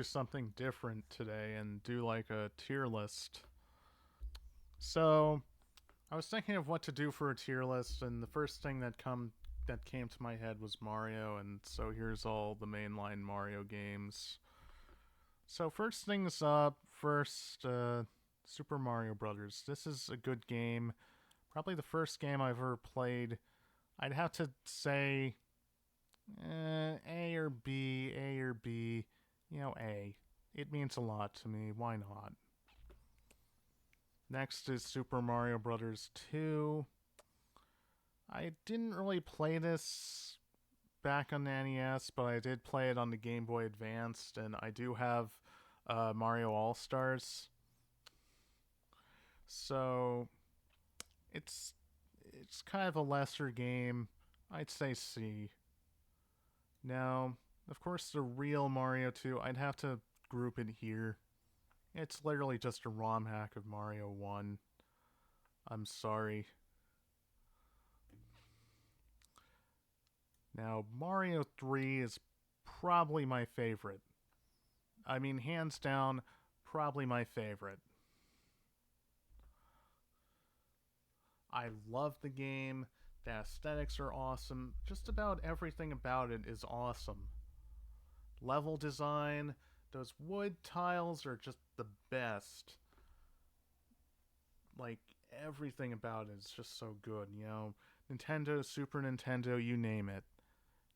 do something different today and do like a tier list. So I was thinking of what to do for a tier list, and the first thing that came to my head was Mario, and so here's all the mainline Mario games. So first things up, Super Mario Brothers. This is a good game. Probably the first game I've ever played. I'd have to say A or B, A or B. A. It means a lot to me. Why not? Next is Super Mario Brothers 2. I didn't really play this back on the NES, but I did play it on the Game Boy Advanced, and I do have Mario All Stars. So it's it's kind of a lesser game. I'd say C. Now, of course, the real Mario 2, I'd have to group it here. It's literally just a ROM hack of Mario 1. I'm sorry. Now, Mario 3 is probably my favorite. I mean, hands down, probably my favorite. I love the game. The aesthetics are awesome. Just about everything about it is awesome. Level design, those wood tiles are just the best. Like, everything about it is just so good, Nintendo, Super Nintendo, you name it.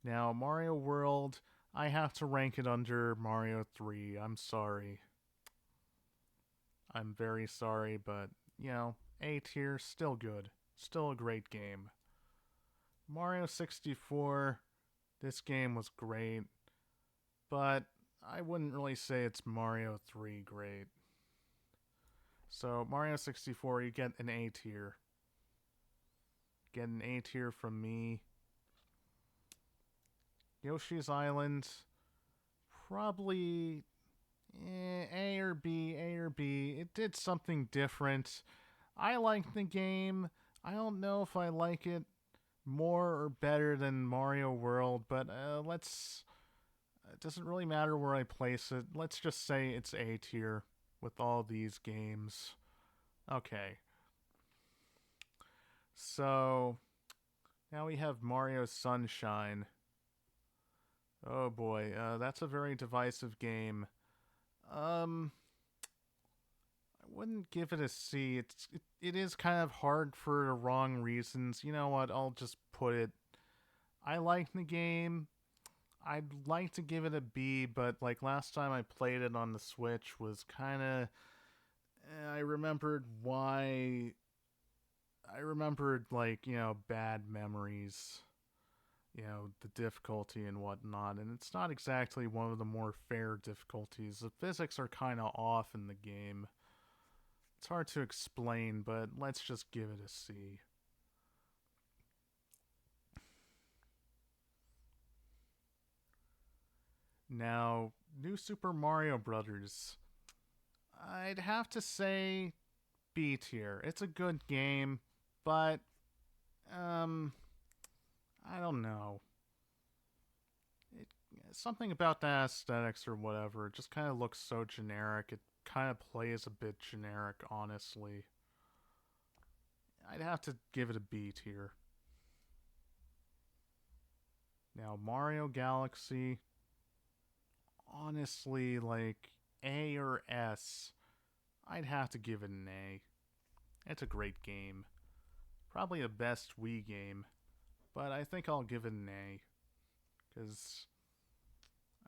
Now, Mario World, I have to rank it under Mario 3. I'm sorry. I'm very sorry, but, A tier, still good. Still a great game. Mario 64, this game was great, but I wouldn't really say it's Mario 3 great. So, Mario 64, you get an A tier. Get an A tier from me. Yoshi's Island, probably A or B, A or B. It did something different. I like the game. I don't know if I like it more or better than Mario World, but let's. It doesn't really matter where I place it. Let's just say it's A tier with all these games. Okay. So now we have Mario Sunshine. Oh boy, that's a very divisive game. I wouldn't give it a C. It is kind of hard for the wrong reasons. You know what? I'll just put it. I like the game. I'd like to give it a B, but like last time I played it on the Switch was kind of. I remembered why. I remembered like bad memories, the difficulty and whatnot, and it's not exactly one of the more fair difficulties. The physics are kind of off in the game. It's hard to explain, but let's just give it a C. Now, New Super Mario Brothers. I'd have to say B tier. It's a good game, but I don't know. It, something about the aesthetics or whatever just kind of looks so generic. It kind of plays a bit generic, honestly. I'd have to give it a B tier. Now, Mario Galaxy, honestly, like A or S, I'd have to give it an A. It's a great game. Probably the best Wii game, but I think I'll give it an A. Because,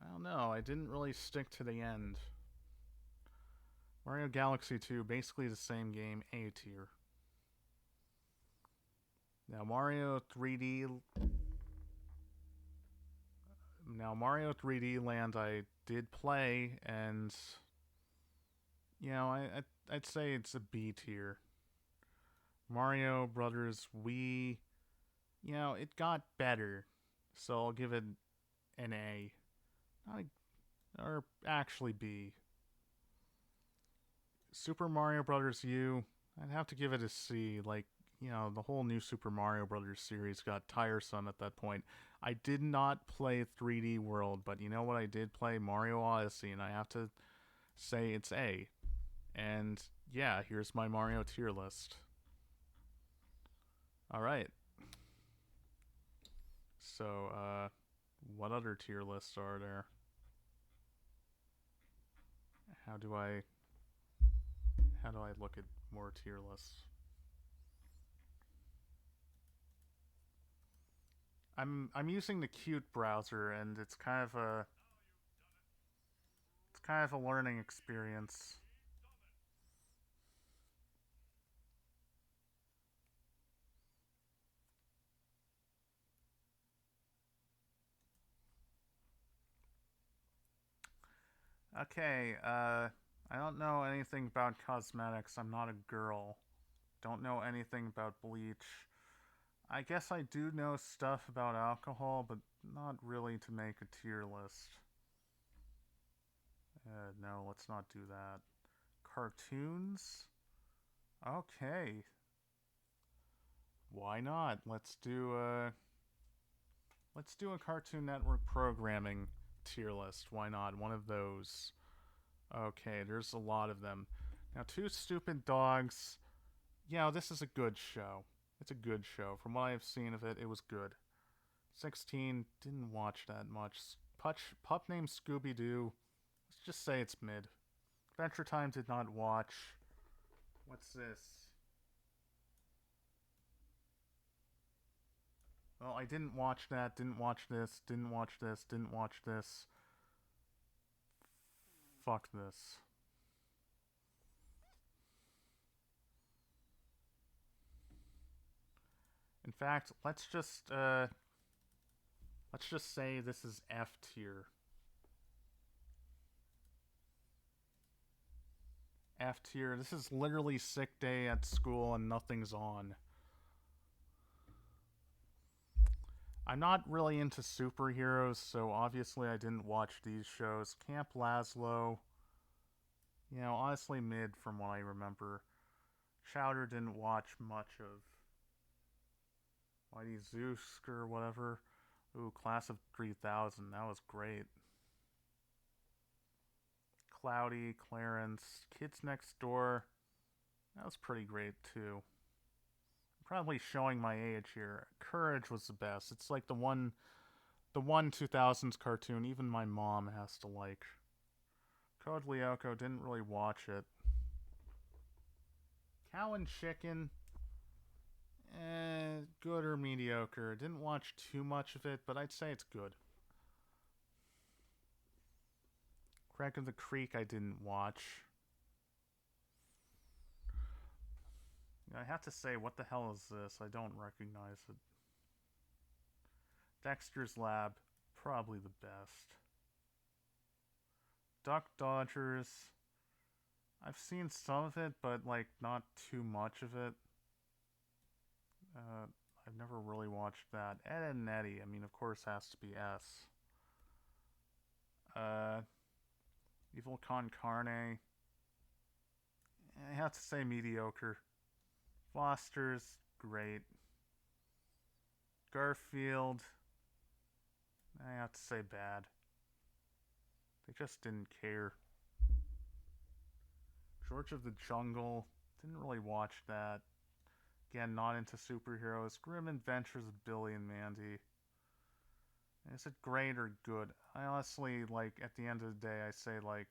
I don't know, I didn't really stick to the end. Mario Galaxy 2, basically the same game, A tier. Now Mario 3D Mario 3D Land I did play, and I'd say it's a B tier. Mario Brothers Wii, it got better, so I'll give it an A, not or actually B. Super Mario Brothers U, I'd have to give it a C. Like, the whole new Super Mario Brothers series got tiresome at that point. I did not play 3D World, but you know what I did play? Mario Odyssey, and I have to say it's A. And yeah, here's my Mario tier list. All right. So, what other tier lists are there? How do I look at more tier lists? I'm using the Qt browser, and it's kind of a learning experience. Okay, I don't know anything about cosmetics. I'm not a girl. Don't know anything about bleach. I guess I do know stuff about alcohol, but not really to make a tier list. No, let's not do that. Cartoons? Okay. Why not? Let's do a Cartoon Network programming tier list. Why not? One of those. Okay, there's a lot of them. Now, Two Stupid Dogs. Yeah, this is a good show. It's a good show. From what I've seen of it, it was good. 16, didn't watch that much. Pup named Scooby Doo. Let's just say it's mid. Adventure Time did not watch. What's this? Well, I didn't watch that, didn't watch this, didn't watch this, didn't watch this. Fuck this. In fact, let's just say this is F tier. F tier. This is literally sick day at school and nothing's on. I'm not really into superheroes, so obviously I didn't watch these shows. Camp Lazlo, honestly mid from what I remember. Chowder didn't watch much of. Mighty Zeus or whatever. Ooh, Class of 3000, that was great. Cloudy, Clarence, Kids Next Door, that was pretty great too. I'm probably showing my age here. Courage was the best. It's like the one 2000s cartoon even my mom has to like. Code Lyoko, didn't really watch it. Cow and Chicken, good or mediocre. Didn't watch too much of it, but I'd say it's good. Crack of the Creek, I didn't watch. I have to say, what the hell is this? I don't recognize it. Dexter's Lab, probably the best. Duck Dodgers, I've seen some of it, but like not too much of it. Uh, I've never really watched that. Ed and Eddie, I mean, of course, has to be S. Uh, Evil Con Carne, I have to say mediocre. Foster's great. Garfield, I have to say bad. They just didn't care. George of the Jungle, didn't really watch that. Again, not into superheroes. Grim Adventures of Billy and Mandy. Is it great or good? I honestly, like, at the end of the day, I say, like,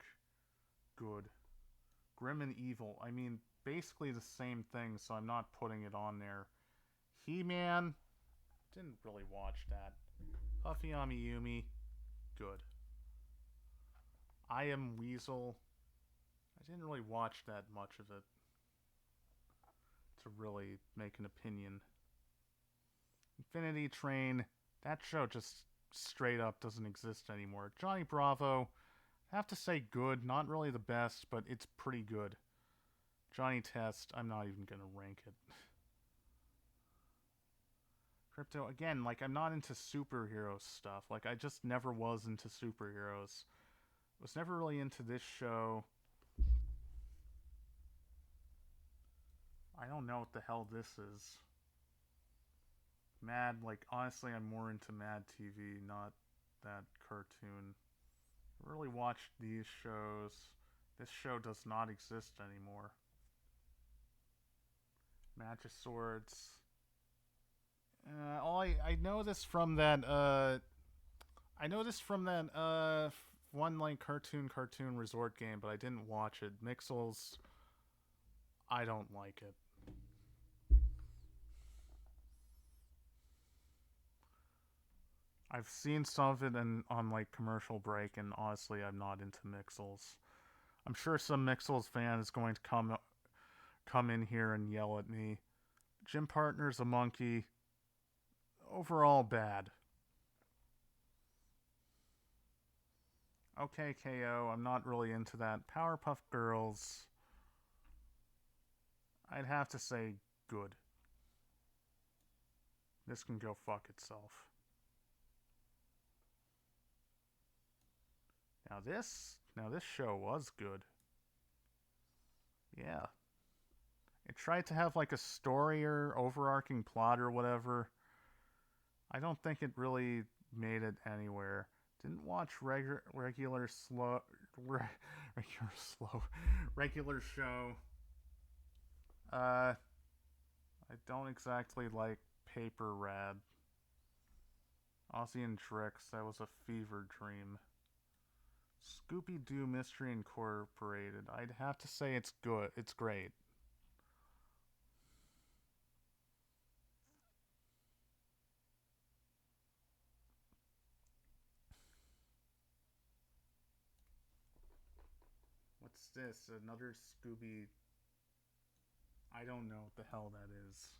good. Grim and Evil, I mean, basically the same thing, so I'm not putting it on there. He-Man, didn't really watch that. Puffy Amiyumi, good. I Am Weasel, I didn't really watch that much of it to really make an opinion. Infinity Train, that show just straight up doesn't exist anymore. Johnny Bravo, I have to say good, not really the best, but it's pretty good. Johnny Test, I'm not even gonna rank it. Crypto, again, like, I'm not into superhero stuff. Like, I just never was into superheroes. Was never really into this show. I don't know what the hell this is. Mad, like, honestly, I'm more into Mad TV, not that cartoon. I really watched these shows. This show does not exist anymore. Magic Swords. I know this from that I know this from that one like cartoon resort game, but I didn't watch it. Mixels, I don't like it. I've seen some of it on like commercial break, and honestly, I'm not into Mixels. I'm sure some Mixels fan is going to come in here and yell at me. Gym partner's a monkey. Overall, bad. Okay, KO. I'm not really into that. Powerpuff Girls. I'd have to say good. This can go fuck itself. Now this show was good. Yeah. It tried to have like a story or overarching plot or whatever. I don't think it really made it anywhere. Didn't watch regular slow regular slow regular show. Uh I don't exactly like Paper Rad. Ozzy and Drix, that was a fever dream. Scooby Doo Mystery Incorporated. I'd have to say it's good. It's great. What's this? Another Scooby. I don't know what the hell that is.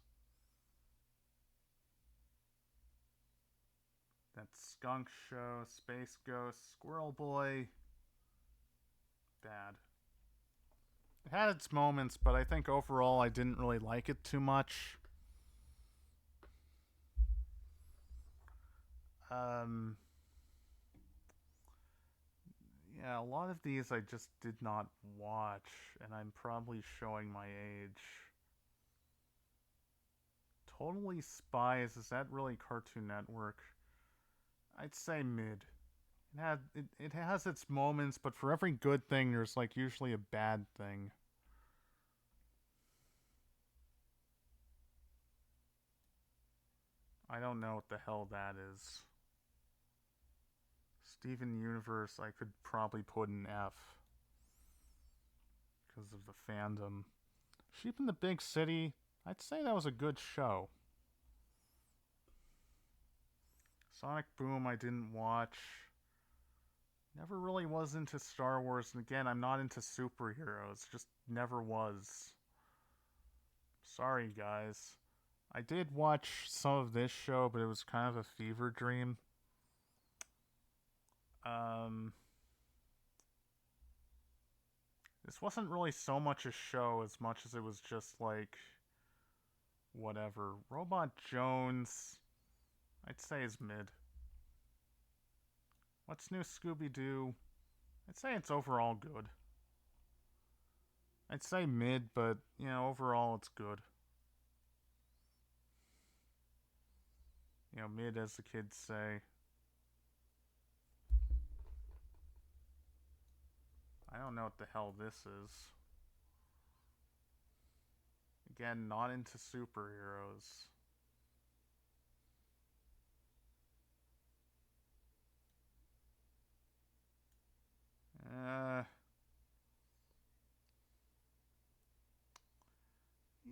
That Skunk Show, Space Ghost, Squirrel Boy. Bad. It had its moments, but I think overall I didn't really like it too much. Um, yeah, a lot of these I just did not watch, and I'm probably showing my age. Totally Spies, is that really Cartoon Network? I'd say mid. It has its moments, but for every good thing, there's like usually a bad thing. I don't know what the hell that is. Steven Universe, I could probably put an F because of the fandom. Sheep in the Big City, I'd say that was a good show. Sonic Boom, I didn't watch. Never really was into Star Wars, and again, I'm not into superheroes. Just never was. Sorry, guys. I did watch some of this show, but it was kind of a fever dream. Um, this wasn't really so much a show as much as it was just like whatever. Robot Jones, I'd say is mid. What's new Scooby Doo? I'd say it's overall good. I'd say mid, but overall it's good. Mid as the kids say. I don't know what the hell this is. Again, not into superheroes. Uh,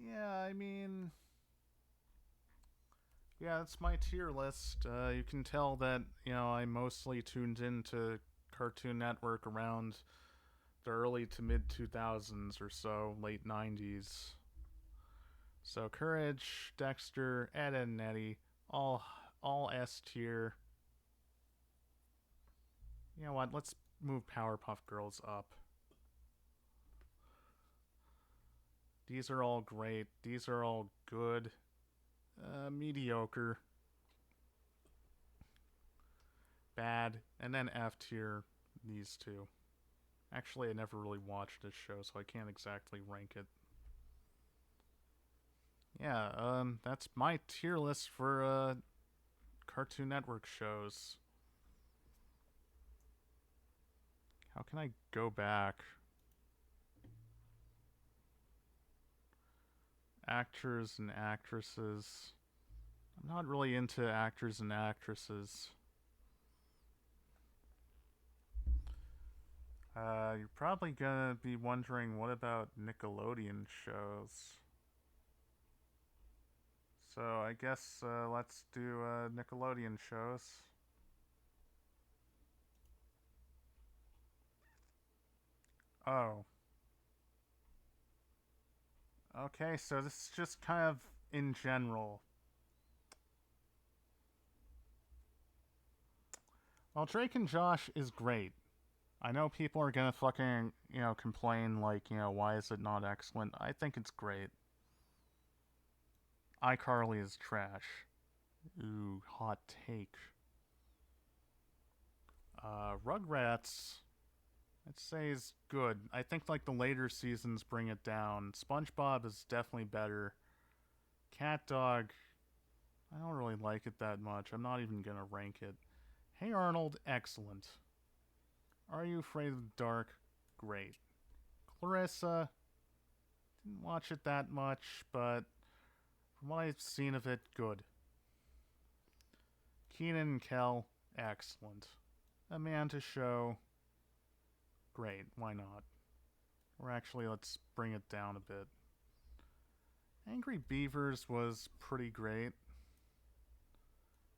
yeah, I mean, yeah, that's my tier list. You can tell that I mostly tuned into Cartoon Network around the early to mid 2000s or so, late 90s. So Courage, Dexter, Ed and Eddie, all S tier. You know what? Let's move Powerpuff Girls up. These are all great. These are all good. Mediocre. Bad. And then F tier, these two. Actually, I never really watched this show, so I can't exactly rank it. Yeah, that's my tier list for Cartoon Network shows. How can I go back? Actors and actresses. I'm not really into actors and actresses. You're probably gonna be wondering, what about Nickelodeon shows? So I guess let's do Nickelodeon shows. Oh, okay. So this is just kind of in general. Well, Drake and Josh is great. I know people are gonna fucking complain like why is it not excellent? I think it's great. iCarly is trash. Ooh, hot take. Rugrats, I'd say is good. I think like the later seasons bring it down. SpongeBob is definitely better. Cat Dog, I don't really like it that much. I'm not even gonna rank it. Hey Arnold, excellent. Are You Afraid of the Dark? Great. Clarissa, didn't watch it that much, but from what I've seen of it, good. Keenan and Kel, excellent. Amanda Show, great. Why not? Or actually, let's bring it down a bit. Angry Beavers was pretty great.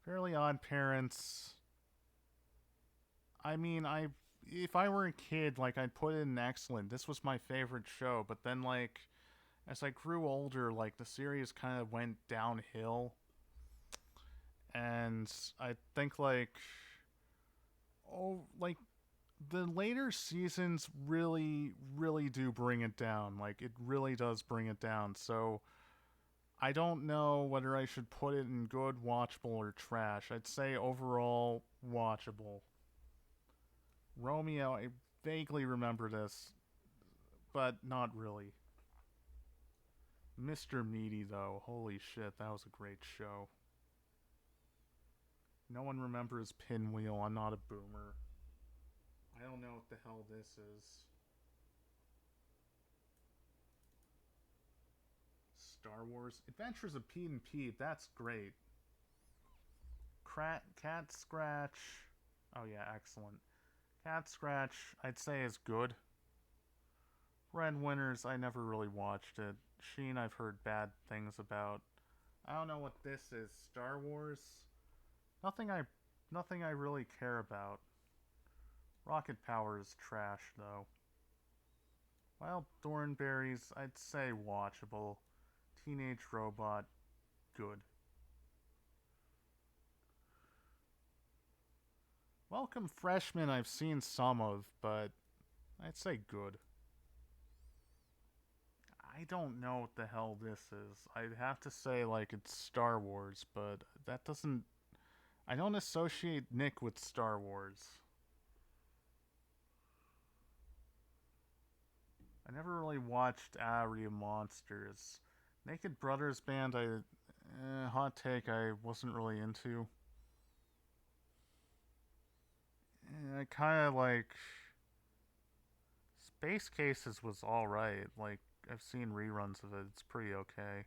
Fairly Odd Parents. I mean, I if I were a kid, like I'd put it in excellent. This was my favorite show, but then like as I grew older, like the series kind of went downhill, and I think like the later seasons really do bring it down. Like it really does bring it down. So I don't know whether I should put it in good, watchable, or trash. I'd say overall watchable. Romeo, I vaguely remember this, but not really. Mr. Meaty, though, holy shit, that was a great show. No one remembers Pinwheel. I'm not a boomer. I don't know what the hell this is. Star Wars Adventures of Pete and Pete. That's great. Cat Scratch. Oh yeah, excellent. Cat Scratch, I'd say is good. Breadwinners, I never really watched it. Sheen, I've heard bad things about. I don't know what this is. Star Wars. Nothing I, nothing I really care about. Rocket Power is trash though. Wild Thornberries, I'd say watchable. Teenage Robot, good. Welcome Freshman, I've seen some of, but I'd say good. I don't know what the hell this is. I'd have to say like it's Star Wars, but that doesn't. I don't associate Nick with Star Wars. I never really watched Area of Monsters. Naked Brothers Band, hot take, I wasn't really into. I kind of like Space Cases was all right. Like I've seen reruns of it. It's pretty okay.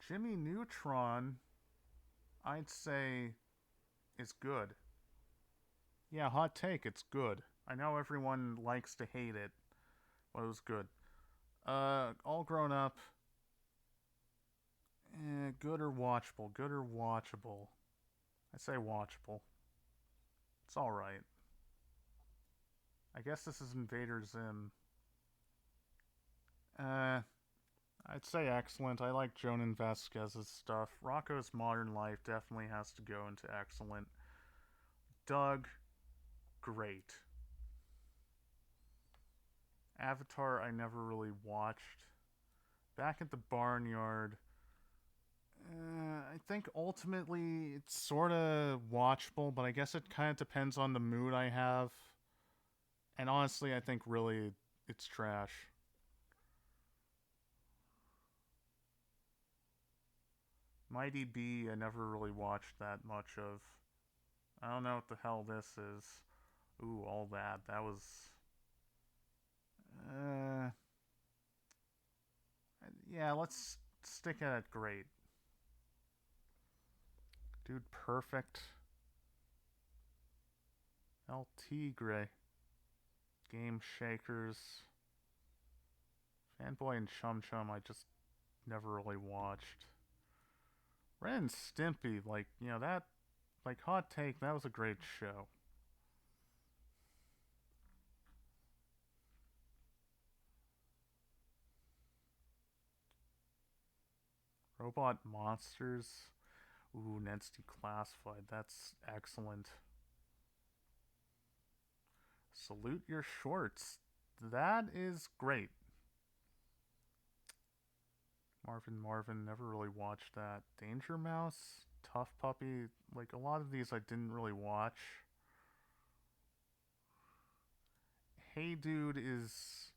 Jimmy Neutron, I'd say, is good. Yeah, hot take. It's good. I know everyone likes to hate it, but it was good. All grown up. Good or watchable? Good or watchable? I say watchable. It's all right. I guess this is Invader Zim. Uh, I'd say excellent. I like Jonan Vasquez's stuff. Rocco's Modern Life definitely has to go into excellent. Doug, great. Avatar, I never really watched. Back at the Barnyard, I think ultimately it's sort of watchable, but I guess it kind of depends on the mood I have. And honestly, I think really it's trash. Mighty B, I never really watched that much of. I don't know what the hell this is. Ooh, all that. That was. Uh, yeah, let's stick it at great. Dude, perfect. El Tigre. Game Shakers. Fanboy and Chum Chum, I just never really watched. Ren and Stimpy, like, that, like, hot take, that was a great show. Robot Monsters. Ooh, Ned's Declassified. That's excellent. Salute Your Shorts. That is great. Marvin, never really watched that. Danger Mouse, Tough Puppy, like a lot of these I didn't really watch. Hey Dude is.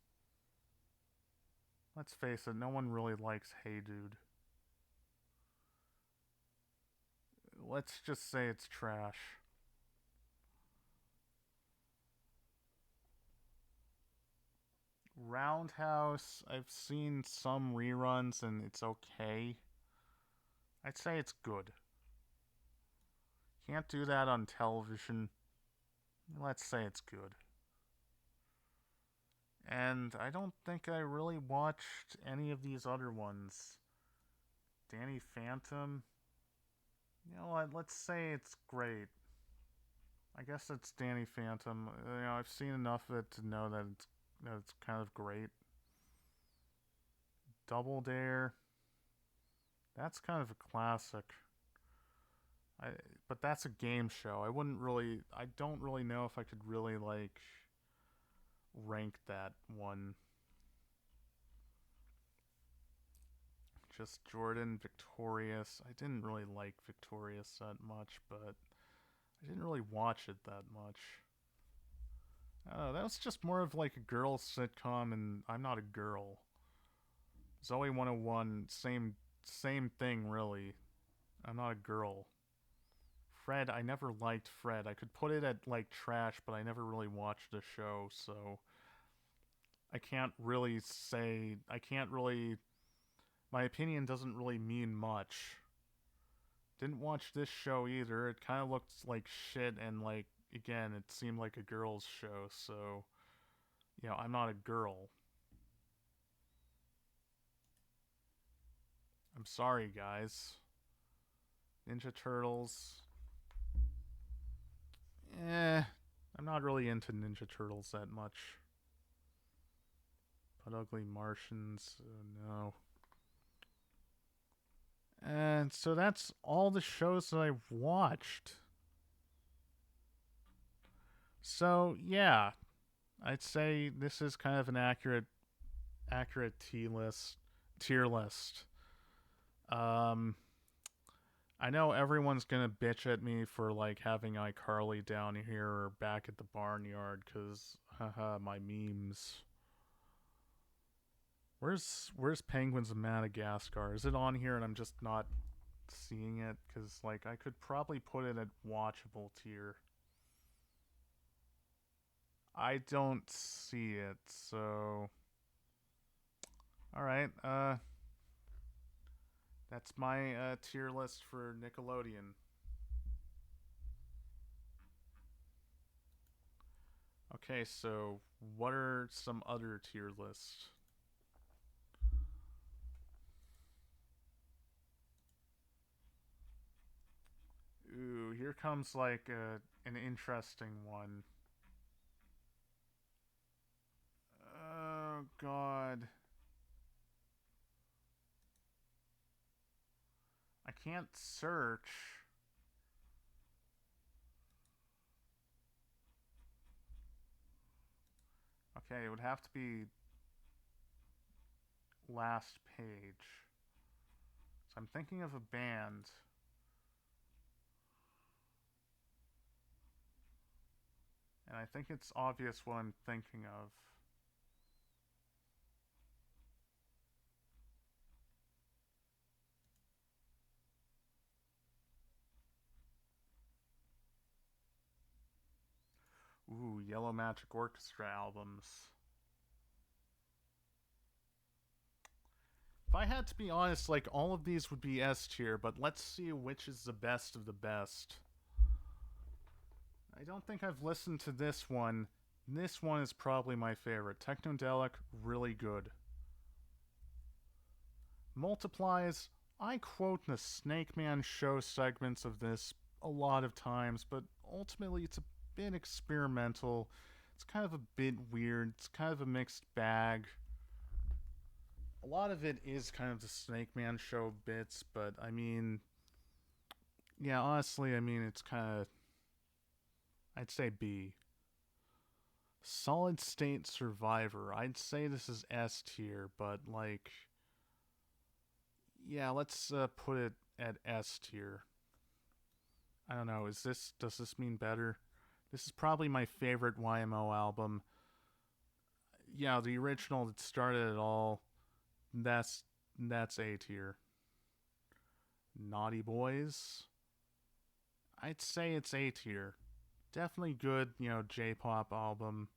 Let's face it, no one really likes Hey Dude. Let's just say it's trash. Roundhouse, I've seen some reruns and it's okay. I'd say it's good. Can't do that on television. Let's say it's good. And I don't think I really watched any of these other ones. Danny Phantom. You know what? Let's say it's great. I guess it's Danny Phantom. I've seen enough of it to know that it's kind of great. Double Dare. That's kind of a classic. I but that's a game show. I don't really know if I could really like rank that one. Just Jordan, Victorious. I didn't really like Victorious that much, but I didn't really watch it that much. That was just more of like a girl sitcom, and I'm not a girl. Zoe 101, same thing really. I'm not a girl. Fred, I never liked Fred. I could put it at like trash, but I never really watched the show, so I can't really say. I can't really. My opinion doesn't really mean much. Didn't watch this show either. It kind of looked like shit, and like, again, it seemed like a girl's show, so, I'm not a girl. I'm sorry, guys. Ninja Turtles. I'm not really into Ninja Turtles that much. But Ugly Martians, no. And so that's all the shows that I've watched. So yeah, I'd say this is kind of an accurate tier list. Um, I know everyone's gonna bitch at me for like having iCarly down here or Back at the Barnyard, cause haha, my memes. Where's Penguins of Madagascar? Is it on here and I'm just not seeing it? Cause like I could probably put it at watchable tier. I don't see it, so all right. That's my tier list for Nickelodeon. Okay, so what are some other tier lists? Ooh, here comes like an interesting one. Oh God, I can't search. Okay, it would have to be last page. So I'm thinking of a band. And I think it's obvious what I'm thinking of. Yellow Magic Orchestra albums. If I had to be honest, like all of these would be S tier, but let's see which is the best of the best. I don't think I've listened to this one. This one is probably my favorite. Technodelic, really good. Multiplies, I quote the Snake Man show segments of this a lot of times, but ultimately it's a bit experimental. It's kind of a bit weird. It's kind of a mixed bag. A lot of it is kind of the Snake Man show bits, but I mean, yeah, honestly, I mean, it's kind of, I'd say B. Solid State Survivor, I'd say this is S tier, but like, yeah, let's put it at S tier. I don't know, does this mean better? This is probably my favorite YMO album. Yeah, the original that started it all. That's that's A tier. Naughty Boys, I'd say it's A tier. Definitely good, J-pop album.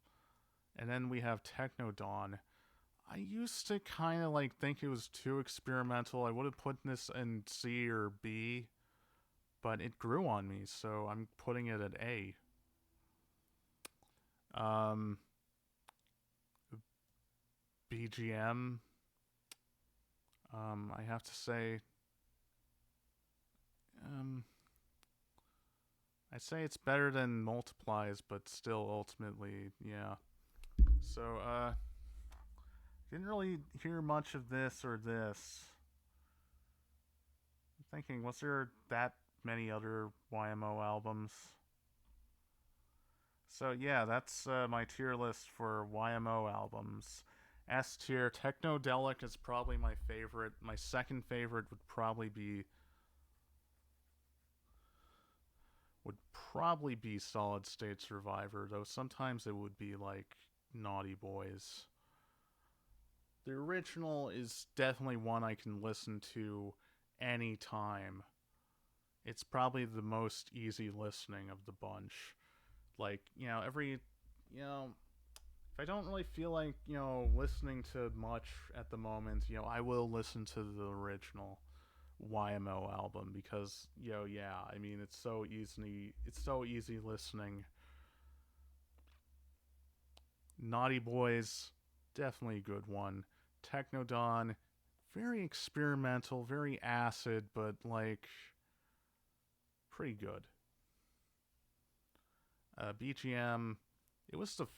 And then we have Technodon. I used to kind of like think it was too experimental. I would have put this in C or B, but it grew on me, so I'm putting it at A. Um, BGM. I have to say, um, I'd say it's better than Multiplies, but still, ultimately, yeah. So, didn't really hear much of this or this. I'm thinking, was there that many other YMO albums? So yeah, that's my tier list for YMO albums. S tier, Technodelic is probably my favorite. My second favorite would probably be Solid State Survivor, though sometimes it would be like Naughty Boys. The original is definitely one I can listen to anytime. It's probably the most easy listening of the bunch. Like, if I don't really feel like, listening to much at the moment, I will listen to the original YMO album because, yeah, I mean, it's so easy listening. Naughty Boys, definitely a good one. Technodon, very experimental, very acid, but like pretty good. BGM, it's a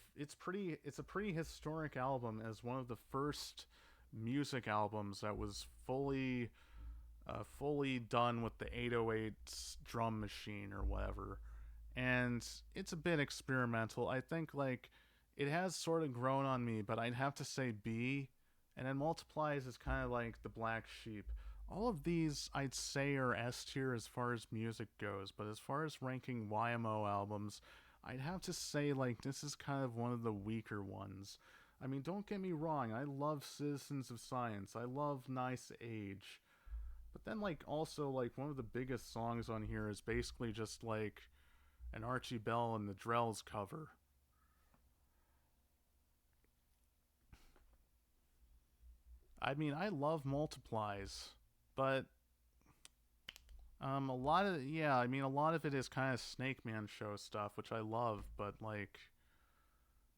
pretty historic album as one of the first music albums that was fully done with the 808 drum machine or whatever. And it's a bit experimental. I think like it has sort of grown on me, but I'd have to say B. And then Multiplies is kind of like the black sheep. All of these I'd say are S tier as far as music goes, but as far as ranking YMO albums, I'd have to say like this is kind of one of the weaker ones. I mean, don't get me wrong, I love Citizens of Science. I love Nice Age. But then like also like one of the biggest songs on here is basically just like an Archie Bell and the Drells cover. I mean, I love Multiplies, but a lot of it is kind of Snake Man show stuff, which I love, but like,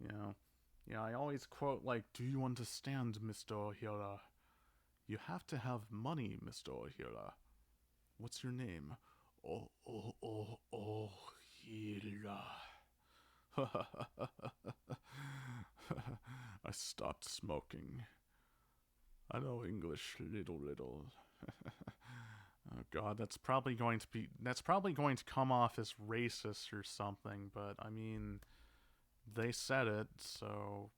you know, I always quote like, "Do you understand, Mister Hira? You have to have money, Mister Hira. What's your name? Oh, Hira." I stopped smoking. I know English little. Oh god, that's probably going to come off as racist or something, but I mean they said it, so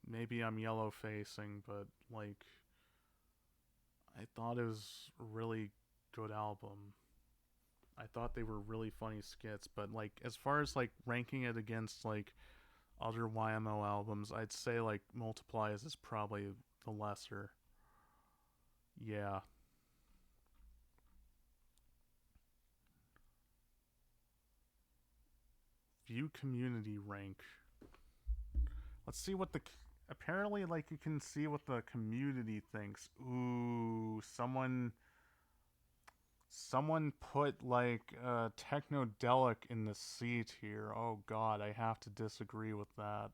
maybe I'm yellow facing, but like I thought it was a really good album. I thought they were really funny skits, but like as far as like ranking it against like other YMO albums, I'd say like Multiplies is probably the lesser. Yeah. View community rank. Let's see what the apparently like you can see what the community thinks. Ooh, someone put like Technodelic in the C tier. Oh god, I have to disagree with that.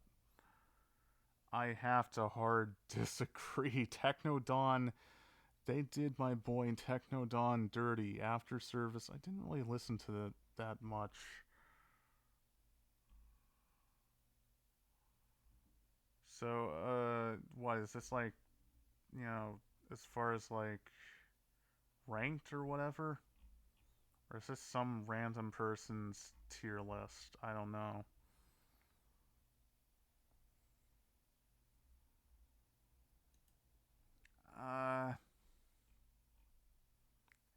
I have to hard disagree. Technodon, they did my boy Technodon dirty after service. I didn't really listen to that much. So, what is this like, you know, as far as like ranked or whatever? Or is this some random person's tier list? I don't know. Uh,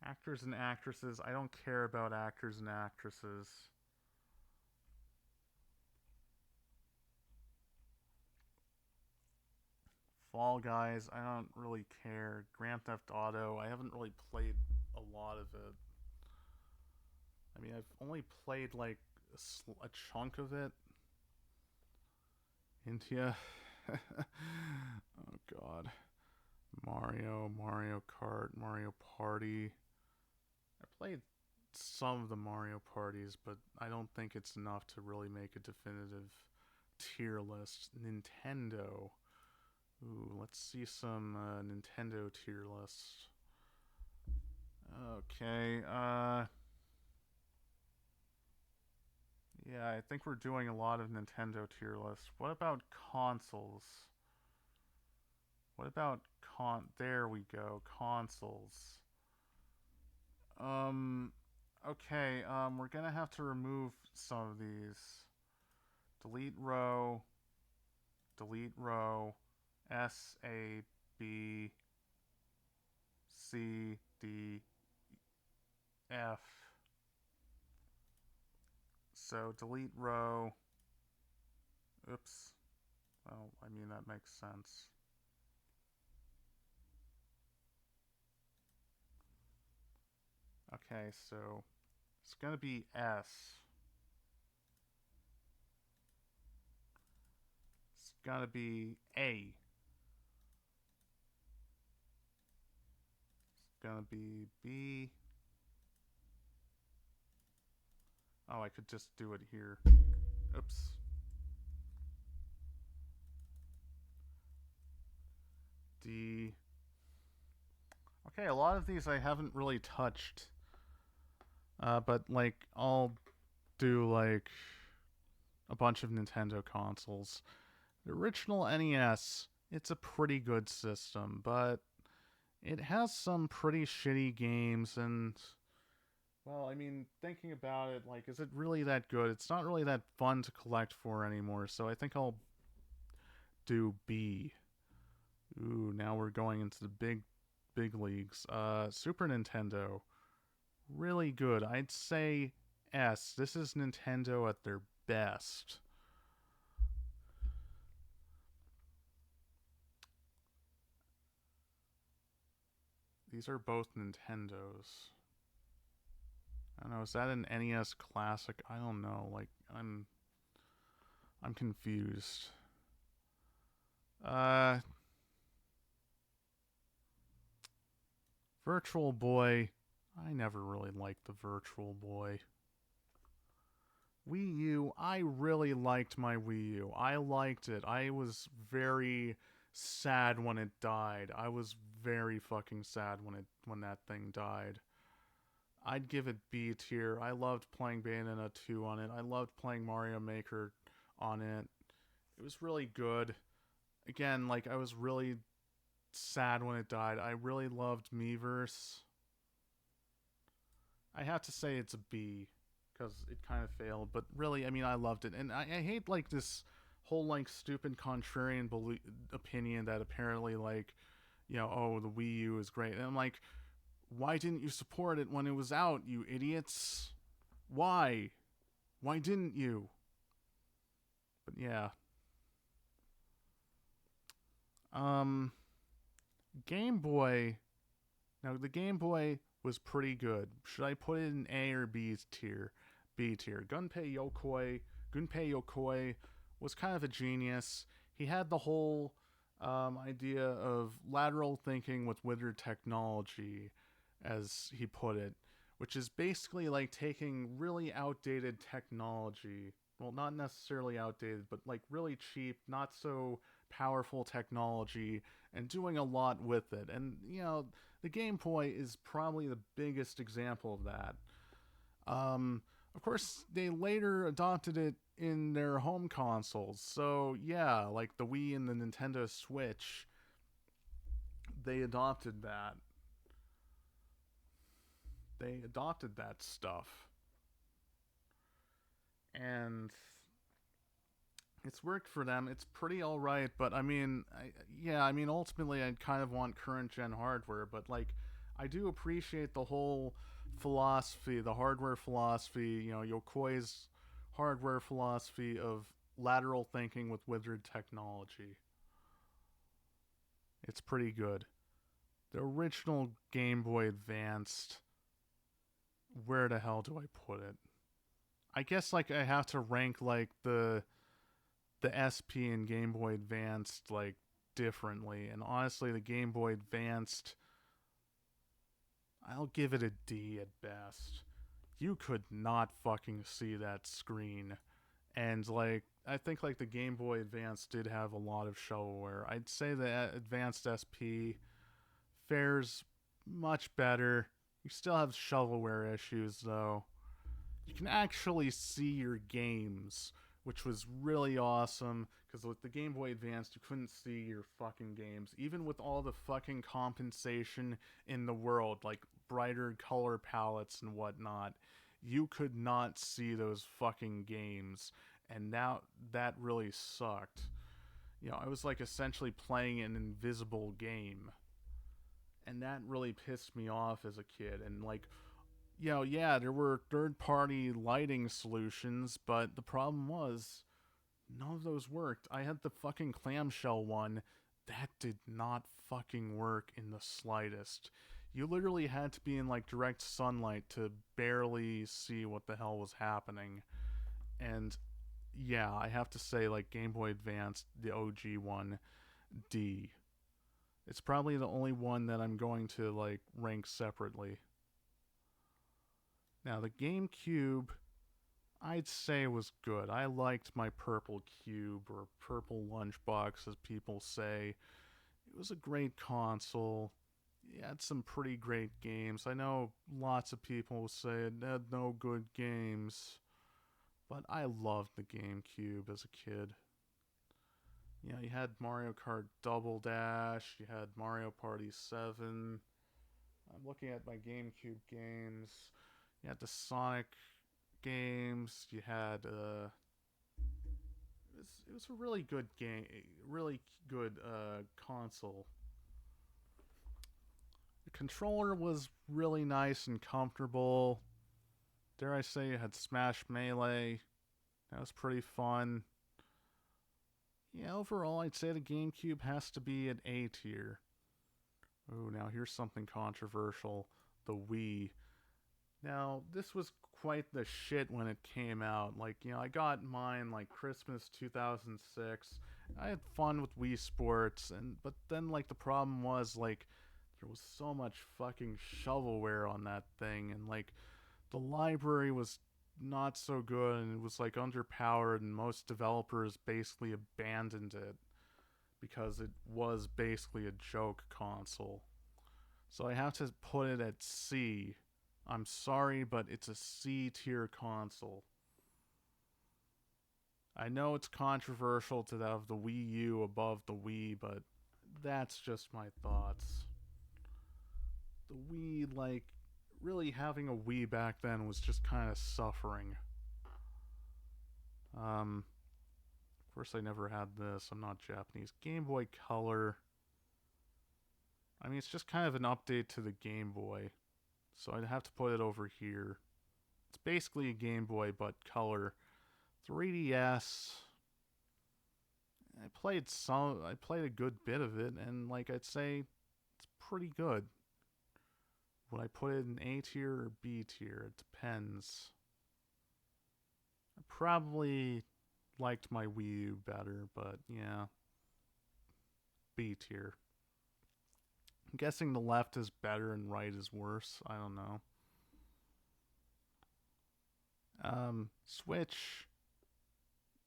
actors and actresses. I don't care about actors and actresses. Fall Guys, I don't really care. Grand Theft Auto, I haven't really played a lot of it. I mean, I've only played like a chunk of it. India. Oh god. Mario Kart, Mario Party. I played some of the Mario parties, but I don't think it's enough to really make a definitive tier list. Nintendo. Ooh, let's see some Nintendo tier lists. Okay, yeah, I think we're doing a lot of Nintendo tier lists. What about consoles? What about there we go, consoles. Um okay, we're gonna have to remove some of these. Delete row, delete row, S A B C D F. So delete row. Oops. Well, I mean that makes sense. Okay, so it's gonna be S. It's gotta be A. It's gonna be B. Oh, I could just do it here. Oops. D. Okay, a lot of these I haven't really touched. But like I'll do like a bunch of Nintendo consoles. The original NES, it's a pretty good system, but it has some pretty shitty games and well, I mean, thinking about it, like, is it really that good? It's not really that fun to collect for anymore, so I think I'll do B. Ooh, now we're going into the big leagues. Super Nintendo. Really good. I'd say S. This is Nintendo at their best. These are both Nintendos. I don't know, is that an NES classic? I don't know. Like I'm confused. Uh Virtual Boy. I never really liked the Virtual Boy. Wii U, I really liked my Wii U. I liked it. I was very sad when it died. I was very fucking sad when that thing died. I'd give it B tier. I loved playing Bayonetta 2 on it. I loved playing Mario Maker on it. It was really good. Again, like I was really sad when it died. I really loved Miiverse. I have to say it's a B because it kind of failed, but really, I mean, I loved it, and I hate like this whole like stupid contrarian opinion that apparently like, you know, oh the Wii U is great, and I'm like, why didn't you support it when it was out, you idiots? Why? Why didn't you? But yeah. Um, Game Boy. Now the Game Boy was pretty good. Should I put it in A or B tier? B tier. Gunpei Yokoi was kind of a genius. he had the whole idea of lateral thinking with withered technology, as he put it, which is basically like taking really outdated technology. Well, not necessarily outdated, but like really cheap, not so powerful technology, and doing a lot with it. And, the Game Boy is probably the biggest example of that. Of course, they later adopted it in their home consoles. So, yeah, like the Wii and the Nintendo Switch, they adopted that. They adopted that stuff. And it's worked for them. It's pretty alright, but ultimately, I'd kind of want current gen hardware, but like, I do appreciate the whole philosophy, the hardware philosophy, Yokoi's hardware philosophy of lateral thinking with withered technology. It's pretty good. The original Game Boy Advanced, where the hell do I put it? I guess like I have to rank like the SP and Game Boy Advanced like differently, and honestly the Game Boy Advanced, I'll give it a D at best. You could not fucking see that screen. And like I think like the Game Boy Advance did have a lot of shovelware. I'd say the Advanced SP fares much better. You still have shovelware issues though. You can actually see your games, which was really awesome because with the Game Boy Advance you couldn't see your fucking games, even with all the fucking compensation in the world, like brighter color palettes and whatnot. You could not see those fucking games, and now that really sucked. I was like essentially playing an invisible game, and that really pissed me off as a kid. And like, yeah, there were third party lighting solutions, but the problem was none of those worked. I had the fucking clamshell one. That did not fucking work in the slightest. You literally had to be in like direct sunlight to barely see what the hell was happening. And yeah, I have to say, like, Game Boy Advance, the OG one, D. It's probably the only one that I'm going to like rank separately. Now, the GameCube, I'd say was good. I liked my purple cube, or purple lunchbox as people say. It was a great console. It had some pretty great games. I know lots of people say it had no good games, but I loved the GameCube as a kid. You had Mario Kart Double Dash, you had Mario Party 7. I'm looking at my GameCube games. You had the Sonic games. You had it was a really good game, really good console. The controller was really nice and comfortable. Dare I say, it had Smash Melee. That was pretty fun. Yeah, overall, I'd say the GameCube has to be an A tier. Oh, now here's something controversial. The Wii. Now, this was quite the shit when it came out. Like, I got mine like Christmas 2006. I had fun with Wii Sports, but then like the problem was like there was so much fucking shovelware on that thing, and like the library was not so good, and it was like underpowered, and most developers basically abandoned it because it was basically a joke console. So I have to put it at C. I'm sorry, but it's a C tier console. I know it's controversial to have the Wii U above the Wii, but that's just my thoughts. The Wii, like, really having a Wii back then was just kind of suffering. Of course, I never had this. I'm not Japanese. Game Boy Color. I mean, it's just kind of an update to the Game Boy, so I'd have to put it over here. It's basically a Game Boy, but color. 3DS. I played a good bit of it, and like I'd say, it's pretty good. Would I put it in A tier or B tier? It depends. I probably liked my Wii U better, but yeah. B tier. I'm guessing the left is better and right is worse. I don't know. Switch,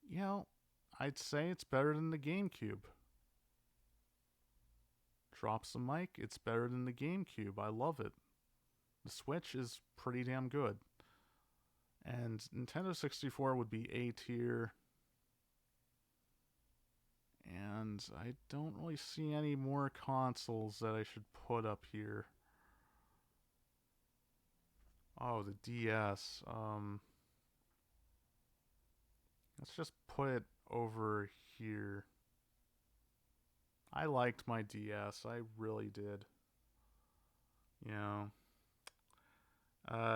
you know, I'd say it's better than the GameCube. Drops the mic, it's better than the GameCube. I love it. The Switch is pretty damn good. And Nintendo 64 would be A tier. And I don't really see any more consoles that I should put up here. Oh, the DS. Let's just put it over here. I liked my DS. I really did. You know,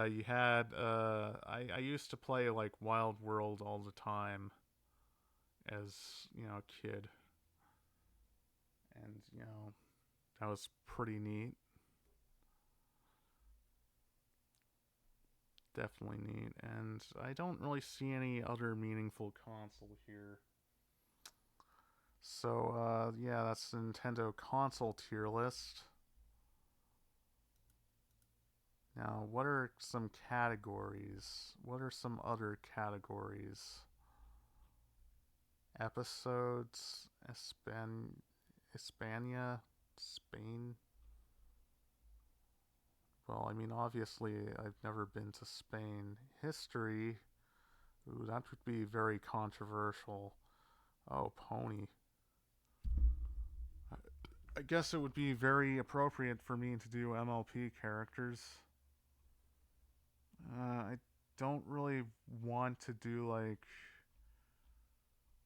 you had I used to play like Wild World all the time as a kid, and that was pretty neat. Definitely neat, and I don't really see any other meaningful console here. So yeah, that's the Nintendo console tier list. Now, what are some categories? What are some other categories? Episodes, Hispania, Spain. Well, I mean, obviously, I've never been to Spain. History, ooh, that would be very controversial. Oh, Pony. I guess it would be very appropriate for me to do MLP characters. I don't really want to do like.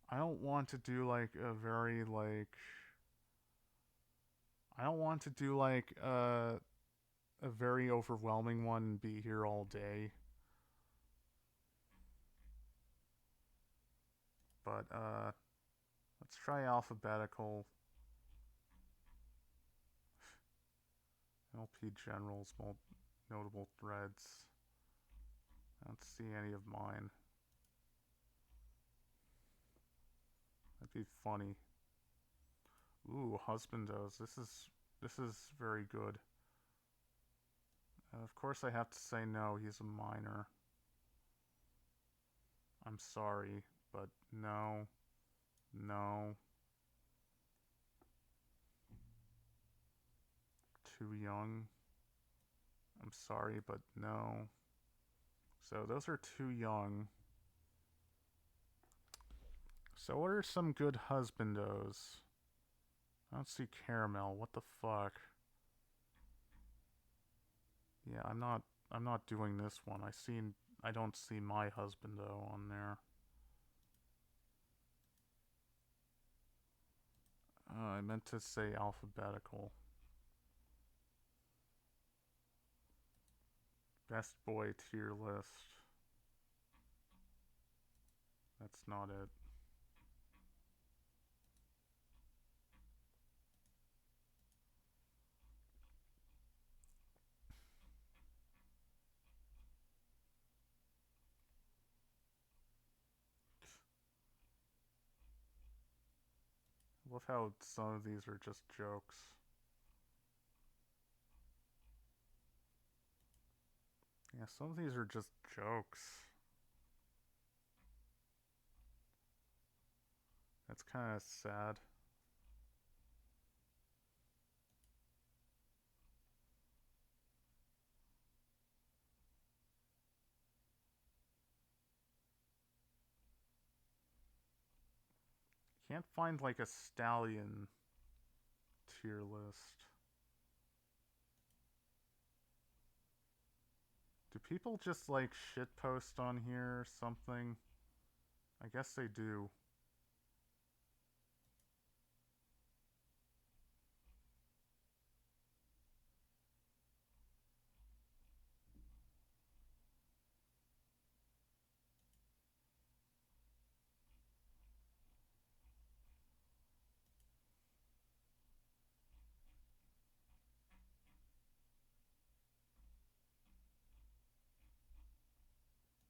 I don't want to do like a very like. I don't want to do like a very overwhelming one and be here all day. But let's try alphabetical. LP generals, notable threads. I don't see any of mine. That'd be funny. Ooh, husbandos. This is very good. Of course I have to say no, he's a minor. I'm sorry, but no. No. Too young. I'm sorry, but no. So those are too young. So what are some good husbandos? I don't see caramel. What the fuck? Yeah, I'm not doing this one. I don't see my husbando on there. I meant to say alphabetical. Best boy tier list. That's not it. I love how some of these are just jokes. Yeah, some of these are just jokes. That's kind of sad. Can't find like a stallion tier list. Do people just like shitpost on here or something? I guess they do.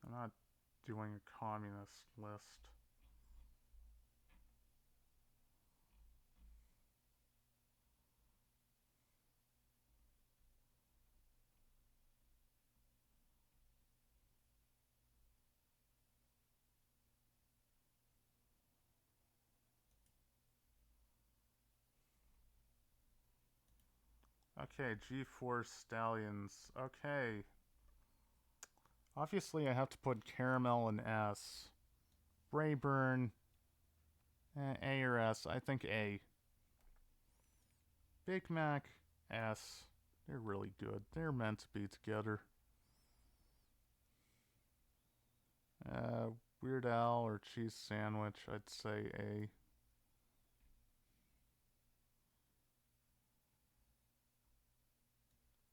I'm not doing a communist list. Okay, G4 Stallions. Okay. Obviously, I have to put Caramel in S. Brayburn, A or S. I think A. Big Mac, S. They're really good. They're meant to be together. Uh, Weird Al or Cheese Sandwich, I'd say A.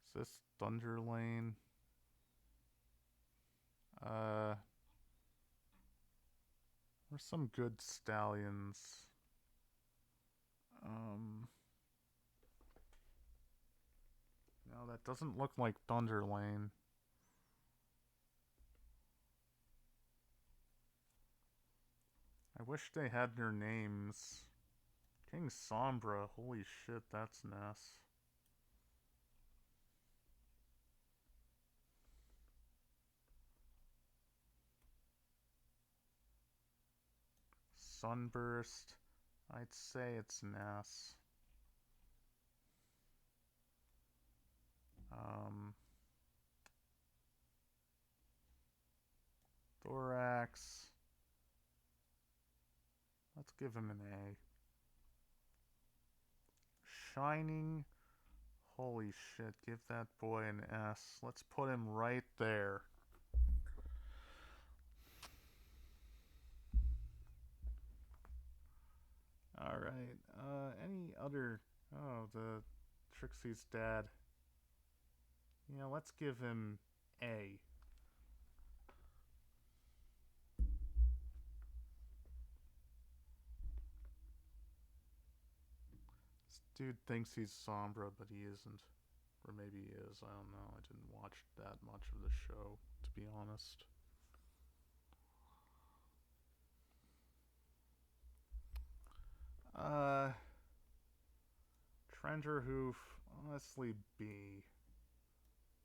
Is this Thunder Lane? Uh, there's some good stallions. Um, no, that doesn't look like Thunder Lane. I wish they had their names. King Sombra, holy shit, that's Ness. Sunburst, I'd say it's Ness. Um, Thorax, let's give him an A. Shining, holy shit, give that boy an S. Let's put him right there. Alright, any other... Oh, the Trixie's dad. Yeah, let's give him A. This dude thinks he's Sombra, but he isn't. Or maybe he is, I don't know. I didn't watch that much of the show, to be honest. Uh, Trenderhoof, honestly B.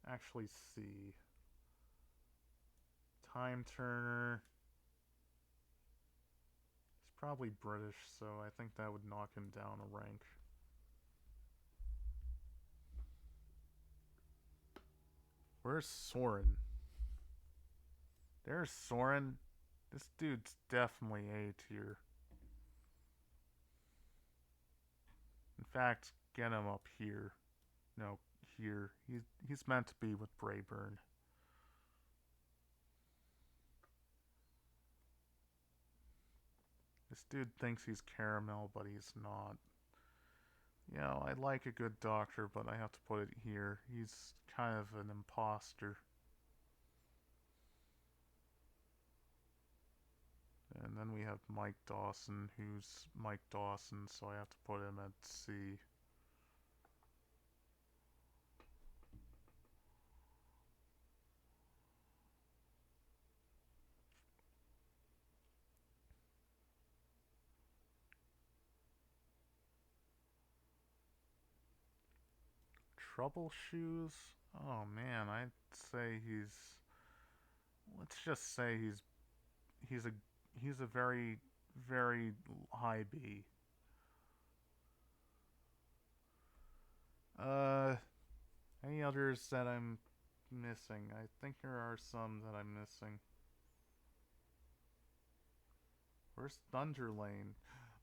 Actually C. Time Turner. He's probably British, so I think that would knock him down a rank. Where's Soren? There's Soren. This dude's definitely A tier. In fact, get him up here. No, here. He's meant to be with Brayburn. This dude thinks he's Caramel, but he's not. You know, I like a good doctor, but I have to put it here. He's kind of an imposter. And then we have Mike Dawson, who's Mike Dawson, so I have to put him at C. Troubleshoes? Oh man, I'd say he's... Let's just say he's a he's a very very high B. Uh, any others that I'm missing? I think there are some that I'm missing. Where's Thunder Lane?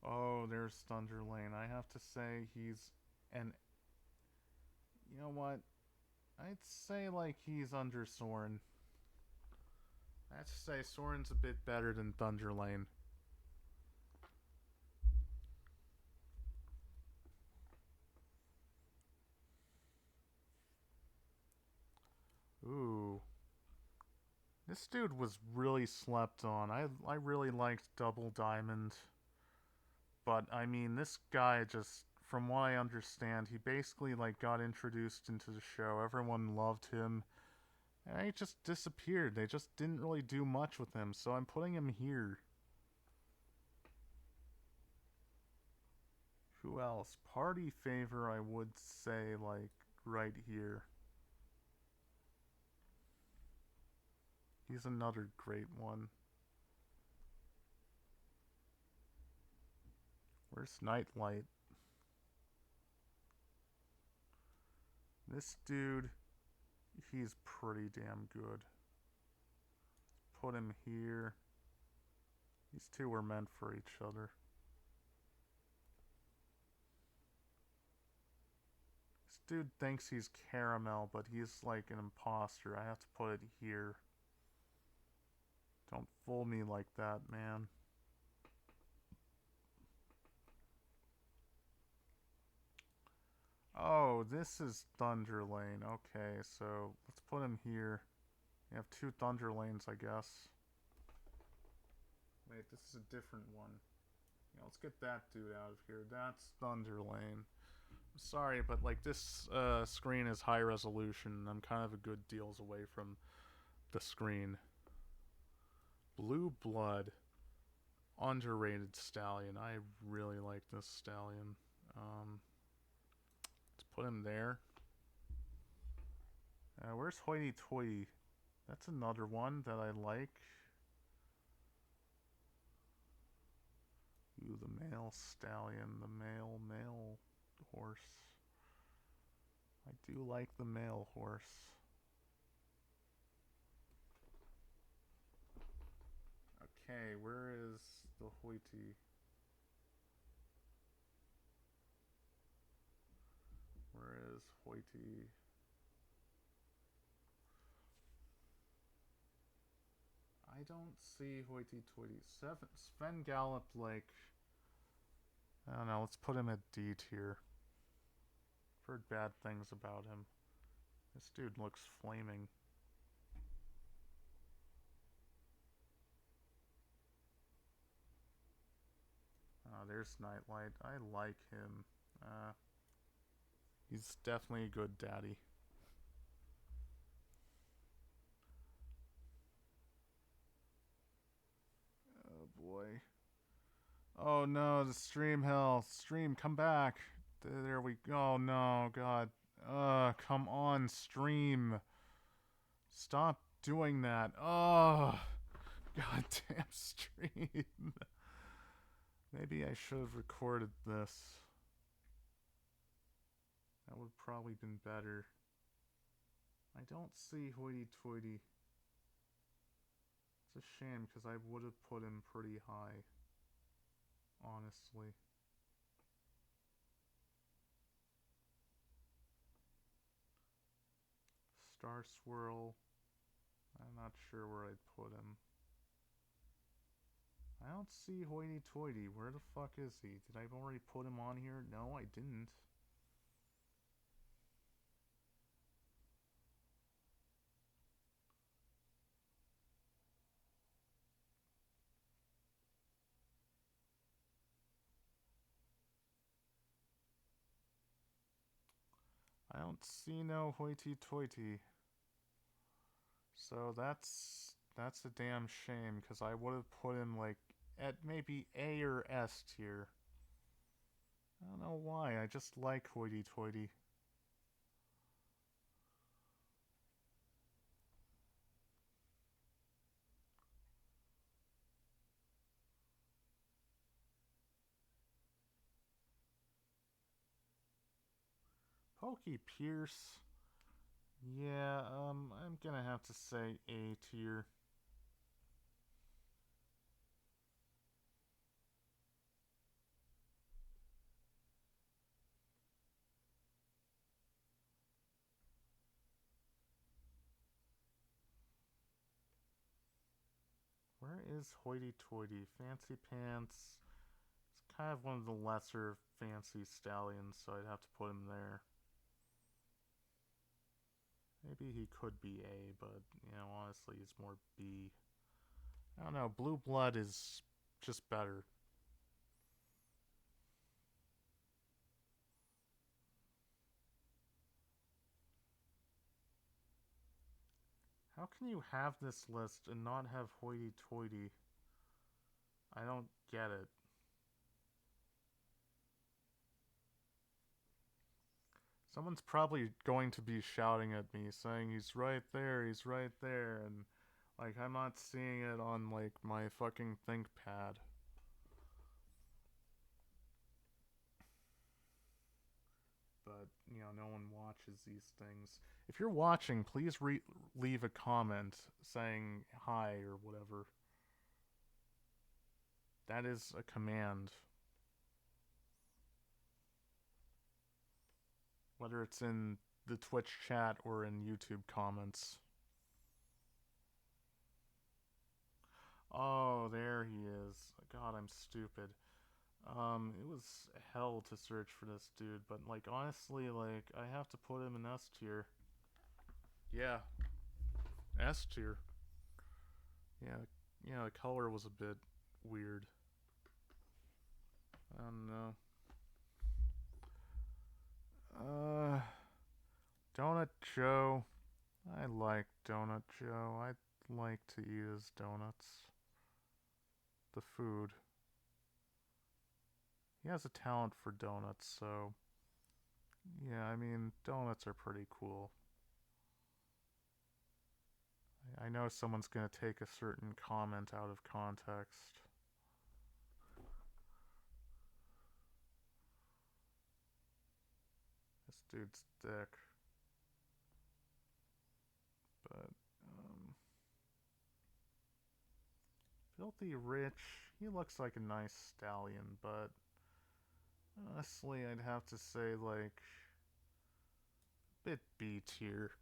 Oh, there's Thunder Lane. I have to say he's an... You know what? I'd say like he's under Soren. I have to say Soren's a bit better than Thunder Lane. Ooh. This dude was really slept on. I really liked Double Diamond. But I mean, this guy just, from what I understand, he basically like got introduced into the show. Everyone loved him. And he just disappeared. They just didn't really do much with him, so I'm putting him here. Who else? Party favor, I would say, like, right here. He's another great one. Where's Nightlight? This dude, he's pretty damn good. Put him here. These two were meant for each other. This dude thinks he's caramel, but he's like an imposter. I have to put it here. Don't fool me like that, man. Oh, this is Thunder Lane. Okay, so let's put him here. We have two Thunder Lanes, I guess. Wait, this is a different one. Yeah, let's get that dude out of here. That's Thunder Lane. Sorry, but like this screen is high resolution. I'm kind of a good deals away from the screen. Blue Blood. Underrated stallion. I really like this stallion. Let's put him there. Where's Hoity Toity? That's another one that I like. Ooh, the male stallion. The male horse. I do like the male horse. Okay, where is the Hoity? Where is Hoity? I don't see Hoity Toity. Sven Gallop, like, I don't know, let's put him at D tier. I've heard bad things about him. This dude looks flaming. Oh, there's Nightlight. I like him. He's definitely a good daddy. Oh boy. Oh no, the stream hell. Stream, come back. There we go. Oh no, God. Come on, stream. Stop doing that. Oh, goddamn stream. Maybe I should have recorded this. That would probably been better. I don't see Hoity Toity. It's a shame because I would have put him pretty high. Honestly. Star Swirl. I'm not sure where I'd put him. I don't see Hoity Toity. Where the fuck is he? Did I already put him on here? No, I didn't. I don't see no Hoity Toity. So that's a damn shame because I would have put him like at maybe A or S tier. I don't know why. I just like Hoity Toity. Pokey Pierce. Yeah, I'm gonna have to say A tier. Where is Hoity Toity? Fancy Pants. It's kind of one of the lesser fancy stallions, so I'd have to put him there. Maybe he could be A, but, you know, honestly, he's more B. I don't know, Blue Blood is just better. How can you have this list and not have Hoity Toity? I don't get it. Someone's probably going to be shouting at me saying he's right there, and like I'm not seeing it on like my fucking ThinkPad. but no one watches these things. If you're watching, please leave a comment saying hi or whatever. That is a command. Whether it's in the Twitch chat or in YouTube comments. Oh, there he is. God, I'm stupid. It was hell to search for this dude, but like honestly, like I have to put him in S tier. Yeah, S tier. Yeah, yeah. The color was a bit weird. I don't know. Uh, Donut Joe. I like Donut Joe. I like to eat his donuts. The food. He has a talent for donuts, so yeah, I mean, donuts are pretty cool. I know someone's gonna take a certain comment out of context. This dude's thick. But, Filthy Rich, he looks like a nice stallion, but honestly, I'd have to say, like, bit B tier.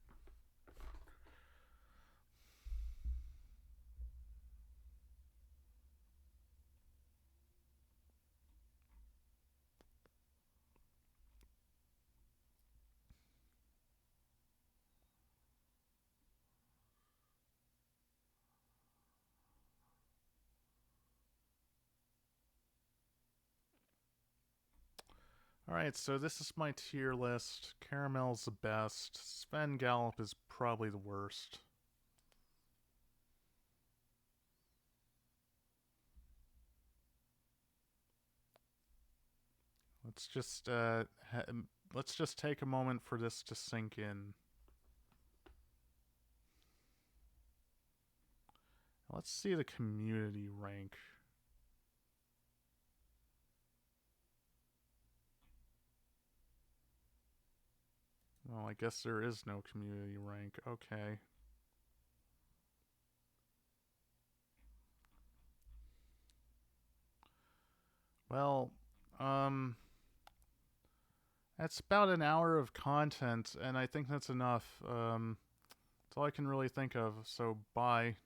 Alright, so this is my tier list. Caramel's the best. Sven Gallop is probably the worst. Let's just let's just take a moment for this to sink in. Let's see the community rank. Well, I guess there is no community rank. Okay. Well, that's about an hour of content, and I think that's enough. That's all I can really think of. So, bye.